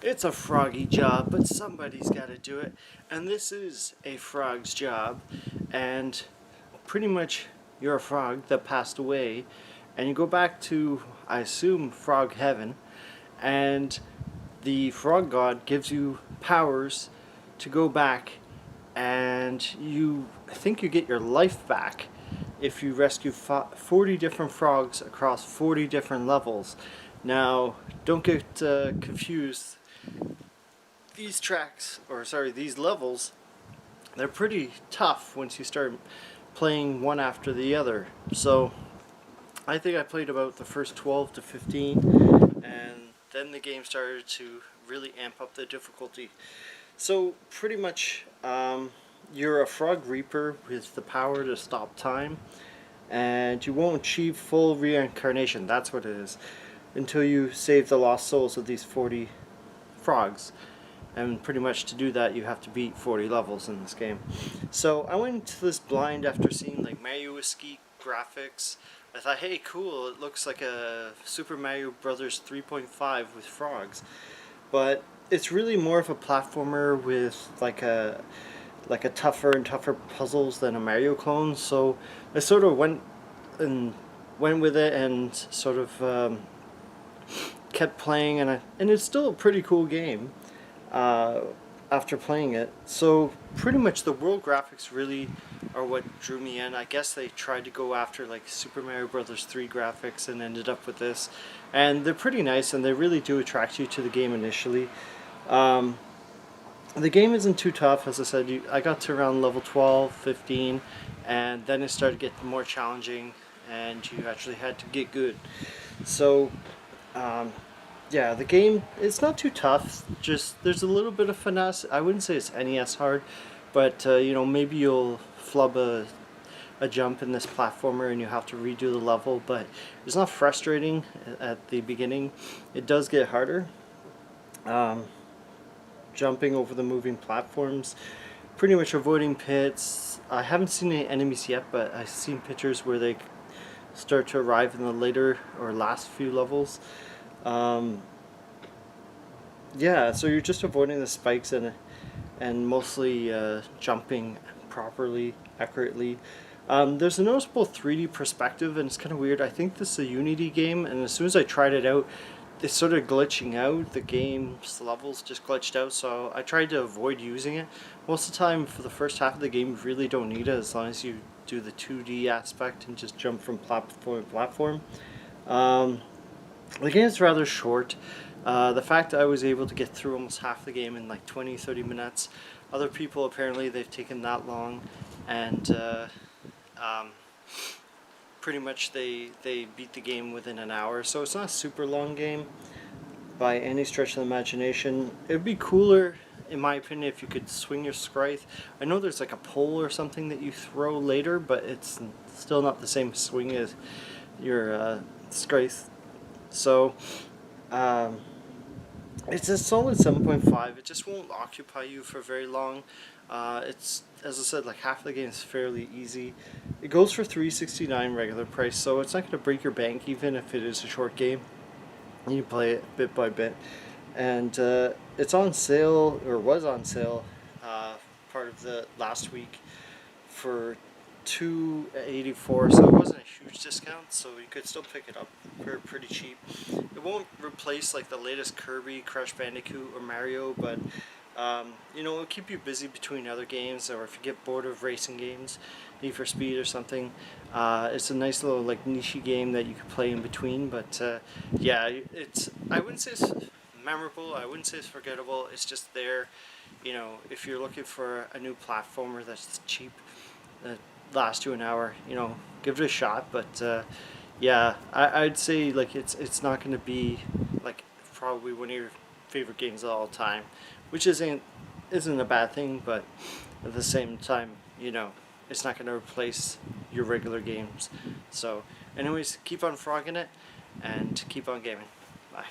It's a froggy job, but somebody's got to do it. And this is a frog's job. And pretty much you're a frog that passed away. And you go back to, I assume, frog heaven. And the frog god gives you powers to go back. And I think you get your life back if you rescue 40 different frogs across 40 different levels. Now, don't get confused. These levels, they're pretty tough once you start playing one after the other. So, I think I played about the first 12 to 15, and then the game started to really amp up the difficulty. So, pretty much, you're a frog reaper with the power to stop time, and you won't achieve full reincarnation, that's what it is, until you save the lost souls of these 40 frogs. And pretty much to do that you have to beat 40 levels in this game. So I went into this blind after seeing like Mario-esque graphics. I thought, hey, cool, it looks like a Super Mario Brothers 3.5 with frogs. But it's really more of a platformer with like a tougher and tougher puzzles than a Mario clone. So I sort of went with it and sort of kept playing, and it's still a pretty cool game after playing it. So pretty much the world graphics really are what drew me in. I guess they tried to go after like Super Mario Brothers 3 graphics and ended up with this, and they're pretty nice and they really do attract you to the game initially. The game isn't too tough, as I said. I got to around level 12, 15, and then it started getting more challenging and you actually had to get good. So yeah, the game, it's not too tough, just there's a little bit of finesse. I wouldn't say it's NES hard, but maybe you'll flub a jump in this platformer and you have to redo the level, but it's not frustrating at the beginning. It does get harder. Jumping over the moving platforms, pretty much avoiding pits. I haven't seen any enemies yet, but I've seen pictures where they start to arrive in the later or last few levels. Yeah, so you're just avoiding the spikes and mostly jumping properly, accurately. There's a noticeable 3D perspective, and it's kind of weird. I think this is a Unity game, and as soon as I tried it out, it's sort of glitching out. The game's levels just glitched out, so I tried to avoid using it. Most of the time, for the first half of the game, you really don't need it as long as you do the 2D aspect and just jump from platform to platform. The game's rather short. The fact that I was able to get through almost half the game in like 20-30 minutes, other people apparently they've taken that long, and pretty much they beat the game within an hour. So it's not a super long game by any stretch of the imagination. It would be cooler, in my opinion, if you could swing your scythe. I know there's like a pole or something that you throw later, but it's still not the same swing as your scythe. So it's a solid 7.5. It just won't occupy you for very long. It's, as I said, like half the game is fairly easy. It goes for $3.69 regular price, so it's not going to break your bank even if it is a short game. You play it bit by bit, and it's on sale, or was on sale, part of the last week for $2.84, so it wasn't a huge discount, so you could still pick it up for pretty cheap. It won't replace like the latest Kirby, Crash Bandicoot, or Mario, but it'll keep you busy between other games, or if you get bored of racing games, Need for Speed or something. It's a nice little like niche game that you could play in between, but yeah, I wouldn't say it's memorable, I wouldn't say it's forgettable, it's just there. If you're looking for a new platformer that's cheap, last you an hour, give it a shot. But yeah, I'd say like it's not going to be like probably one of your favorite games of all time, which isn't a bad thing, but at the same time, it's not going to replace your regular games. So anyways, keep on frogging it and keep on gaming. Bye.